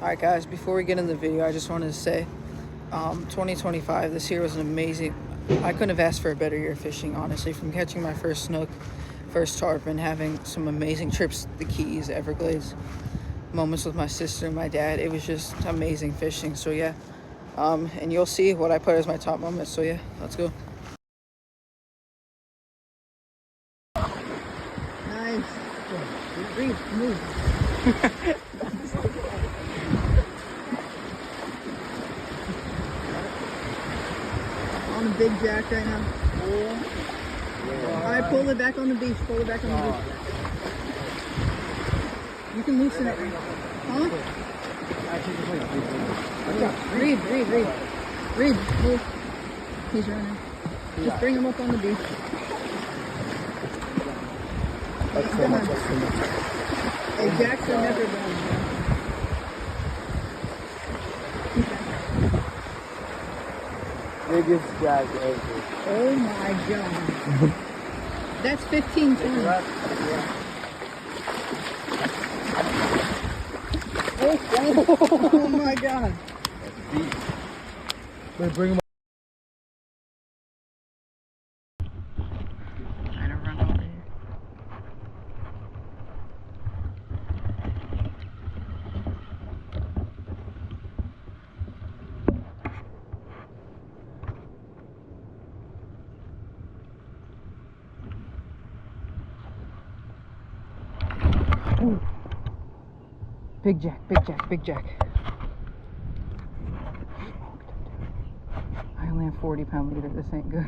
Alright guys, before we get in the video, I just wanted to say 2025, this year was an amazing, I couldn't have asked for a better year of fishing, honestly. From catching my first snook, first tarpon, having some amazing trips to the Keys, Everglades, moments with my sister and my dad. It was just amazing fishing. So yeah, and you'll see what I put as my top moments. So yeah, let's go. Nice. Breathe, move. On a big jack right now. Alright, pull it back on the beach. Pull it back on the beach. You can loosen it. Huh? Reed. Reed, move. He's running. Just bring him up on the beach. That's too much. Hey, jacks are never done. Biggest jack ever. Oh my god. That's 15 tons. Yeah. Oh my god. That's deep. Wait, bring him up. Trying to run over here. Ooh. Big jack. I only have 40-pound leader. This ain't good.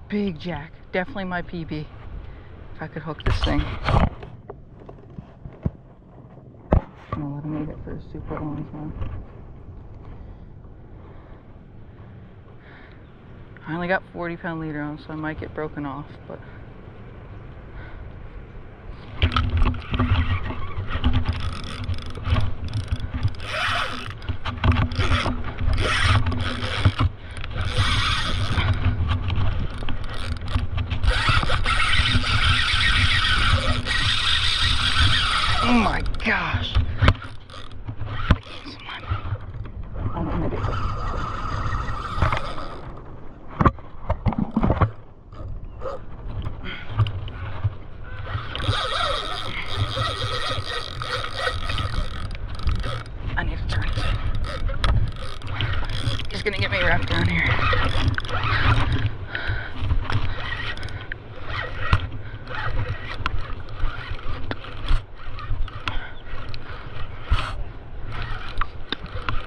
Big jack. Definitely my PB. If I could hook this thing. I'm gonna let him eat it for his 2 foot long one. I only got 40-pound leader on, so I might get broken off, but. Oh my gosh. I'm gonna do it. I need to turn it. He's gonna get me wrapped down here.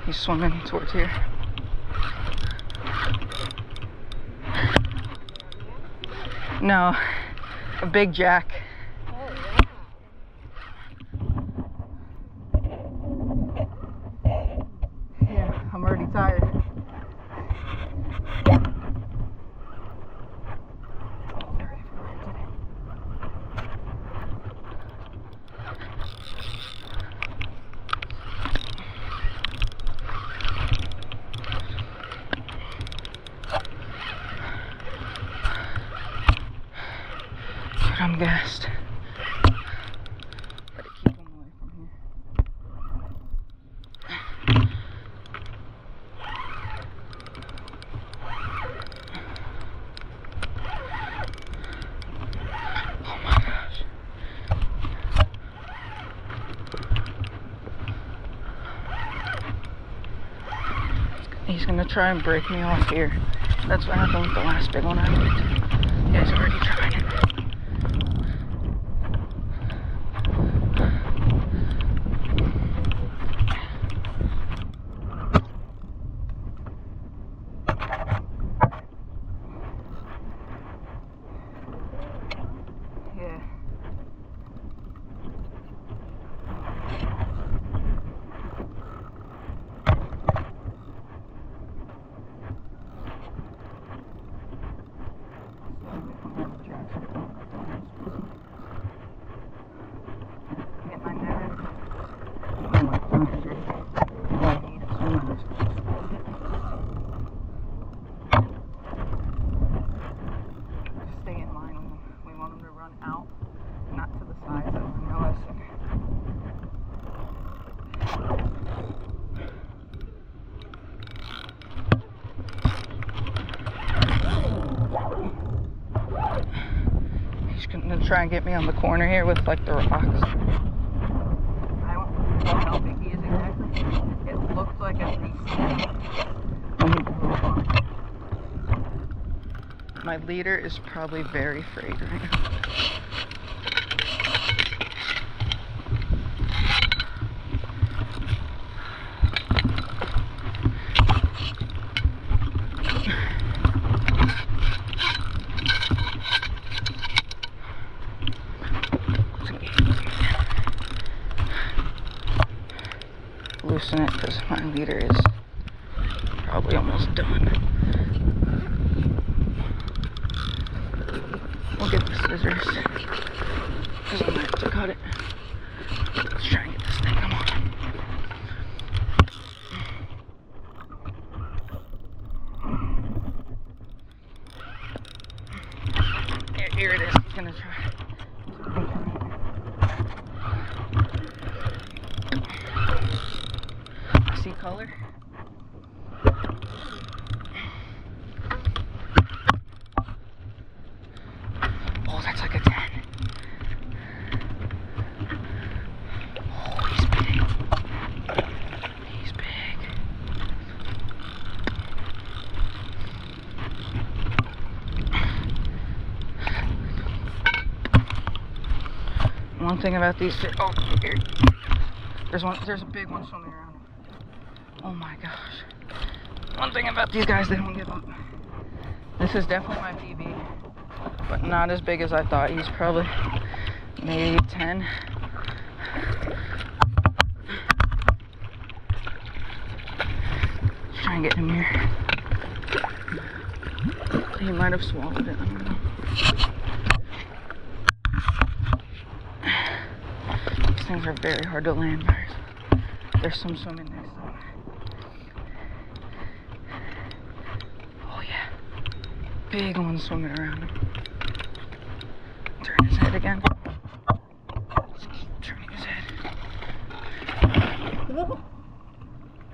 He's swimming towards here. No, a big jack. Yeah, I'm already tired. But I'm gassed. Gotta keep him away from here. Oh my gosh. He's gonna try and break me off here. That's what happened with the last big one I hooked. Yeah, he's already trying it. Yeah. Get my net. Stay in line with them. We want them to run out, not to the side, so no us. try and get me on the corner here with like the rocks. I don't know how big he is exactly. It looked like at least 10. My leader is probably very frayed right now. Loosen it because my leader is probably almost done. We'll get the scissors because I'm gonna have to cut it. Let's try and get this thing. Come on. Here it is. He's gonna try. See color? Oh, that's like a 10. Oh, he's big. He's big. One thing about these fish, oh, here. There's a big one swimming around. Oh my gosh. One thing about these guys, they don't give up. This is definitely my PB, but not as big as I thought. He's probably maybe 10. Let's try and get him here. He might have swallowed it, I don't know. These things are very hard to land, guys. There's some swimming next to them. Oh yeah. Big one swimming around him. Turn his head again. Just keep turning his head.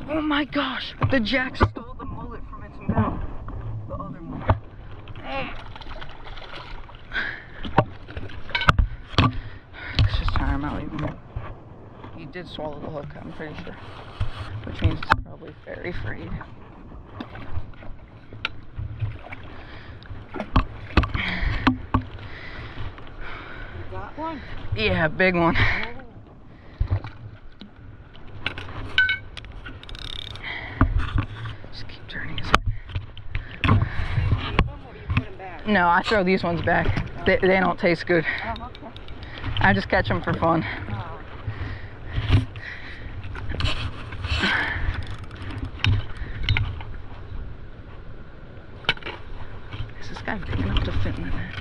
Oh my gosh! The jack stole the mullet from its mouth. The other one. Let's just tire him out even more. He did swallow the hook, I'm pretty sure. Which means it's probably very frayed. Got one? Yeah, big one. Just keep turning his head. No, I throw these ones back. They don't taste good. Oh, okay. I just catch them for fun. Is this guy big enough to fit in the net?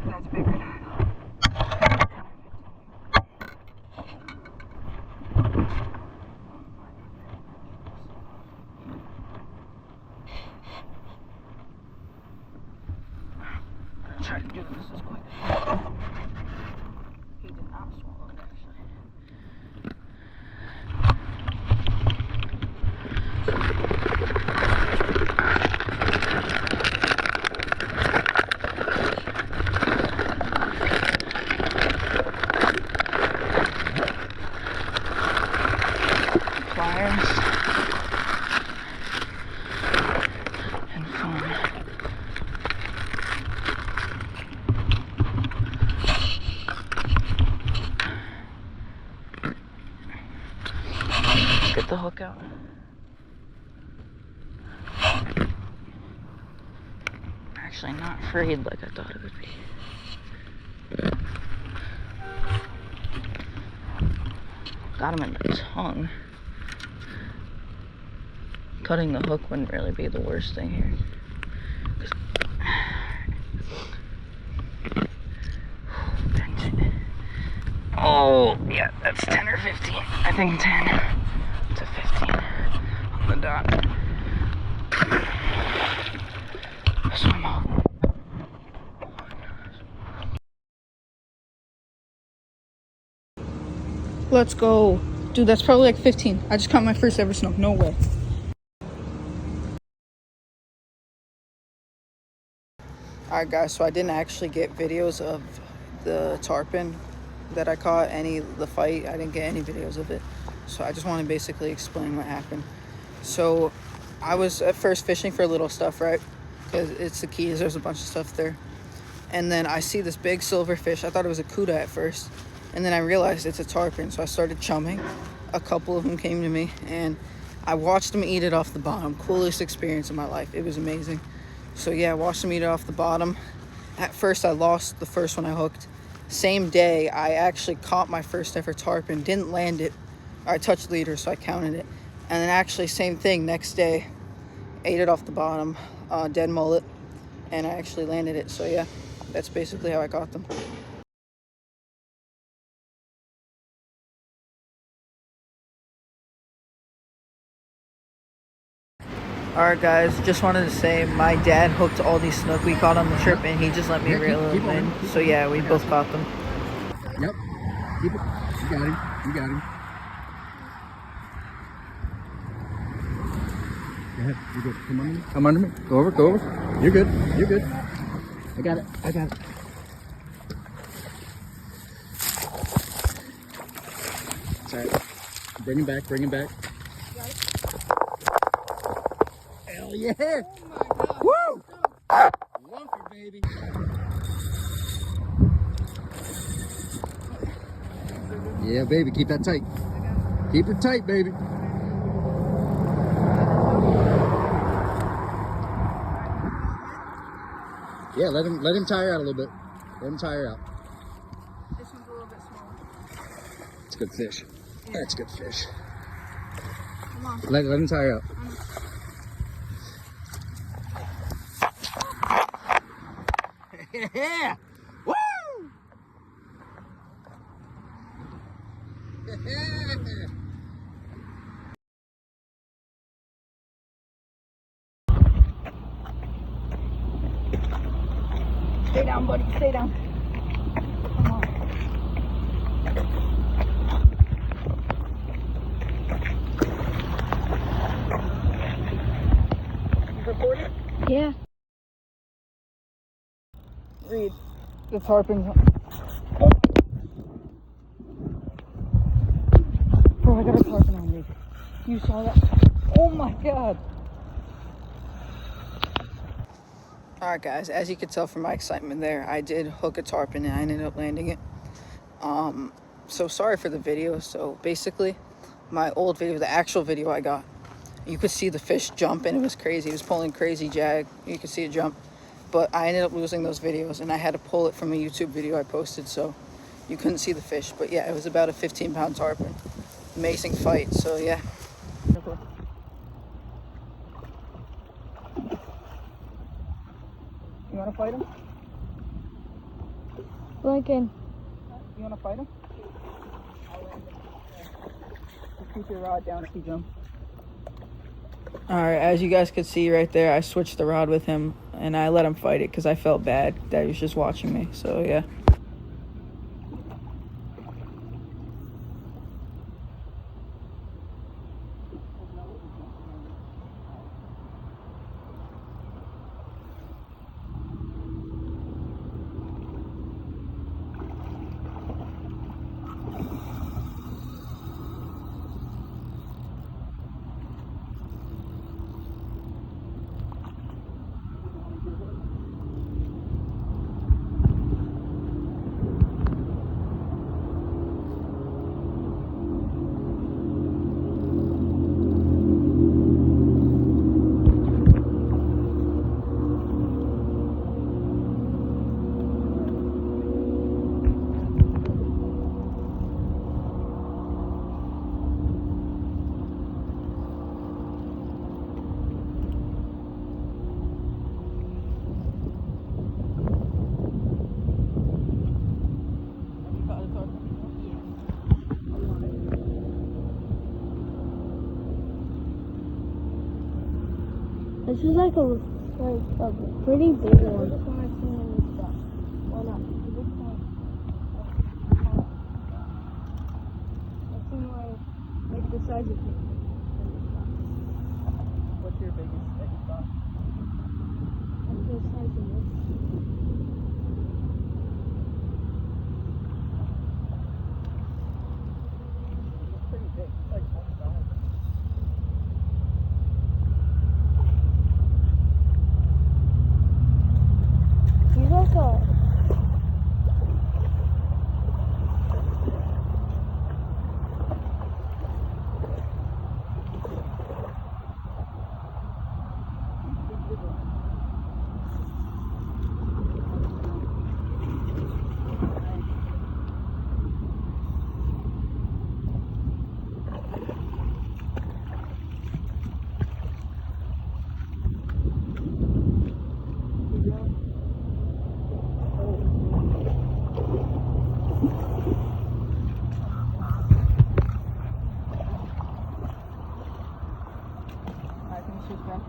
That's bigger. Try to do this as quick as possible. He did not swallow it, actually. Pliers and foam. Get the hook out. Actually not frayed like I thought it would be. Got him in the tongue. Cutting the hook wouldn't really be the worst thing here. Oh, yeah, that's 10 or 15. I think 10 to 15 on the dot. Swim off. Let's go. Dude, that's probably like 15. I just caught my first ever snook. No way. Alright guys, so I didn't actually get videos of the tarpon that I caught, the fight. I didn't get any videos of it. So I just want to basically explain what happened. So I was at first fishing for little stuff, right? Because it's the Keys, there's a bunch of stuff there. And then I see this big silver fish. I thought it was a cuda at first. And then I realized it's a tarpon, so I started chumming. A couple of them came to me, and I watched them eat it off the bottom. Coolest experience of my life. It was amazing. So yeah, I watched them eat it off the bottom. At first, I lost the first one I hooked. Same day, I actually caught my first ever tarpon. Didn't land it. I touched leader, so I counted it. And then actually, same thing, next day, ate it off the bottom, dead mullet, and I actually landed it. So yeah, that's basically how I got them. Alright guys, just wanted to say my dad hooked all these snook we caught on the trip, and he just let me reel them in. So yeah, we both caught them. Yep. Keep it. You got him. You got him. Go ahead. You're good. Come under me. Come under me. Go over. Go over. You're good. You're good. I got it. I got it. It's all right. Bring him back. Bring him back. Hell yeah! Oh my God. Woo! Lumpy, baby. Yeah, baby. Keep that tight. Keep it tight, baby. Yeah, let him tire out a little bit. Let him tire out. This one's a little bit smaller. It's a good fish. Yeah. That's good fish. Come on. Let him tire out. Yeah! Woo! Stay down, buddy. Stay down. Come on. You recording? Yeah. Reed, the tarpon's on. Oh. Bro, I got a tarpon on me. You saw that? Oh my God. Alright guys, as you can tell from my excitement there, I did hook a tarpon and I ended up landing it. So sorry for the video. So basically, my old video, the actual video I got, you could see the fish jump and it was crazy. It was pulling crazy jag. You could see it jump. But I ended up losing those videos and I had to pull it from a YouTube video I posted, so you couldn't see the fish. But yeah, it was about a 15-pound tarpon. Amazing fight, so yeah. You want to fight him? Lincoln. You want to fight him? Just keep your rod down if you jump. Alright, as you guys could see right there, I switched the rod with him and I let him fight it because I felt bad that he was just watching me, so yeah. This is like a pretty big one. This one I've seen in this stuff. Well, no, this one. I've seen like the size of me. What's your biggest that you thought? Like the size of this. It's pretty big. It's like 25. He's like a. I think she's done.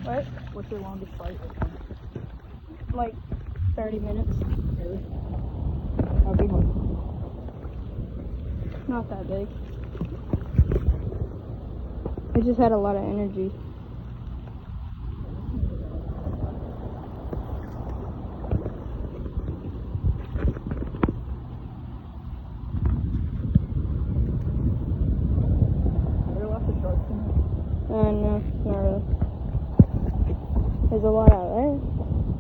What? What's your longest flight? Like 30 minutes. Really? How big was Not that big. It just had a lot of energy. Are there lots of sharks in there? No, not really. There's a lot out there.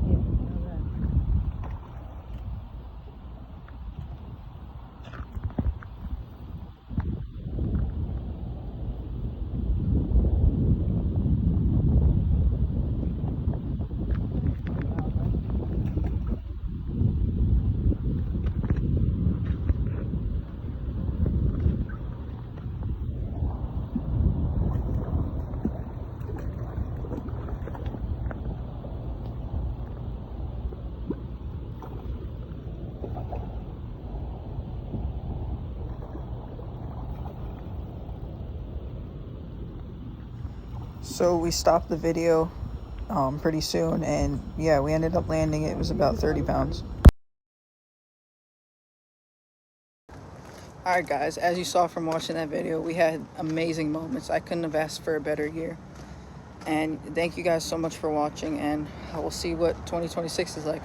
Yeah, I know that. So we stopped the video pretty soon, and yeah, we ended up landing. It was about 30 pounds. Alright guys, as you saw from watching that video, we had amazing moments. I couldn't have asked for a better year. And thank you guys so much for watching, and we'll see what 2026 is like.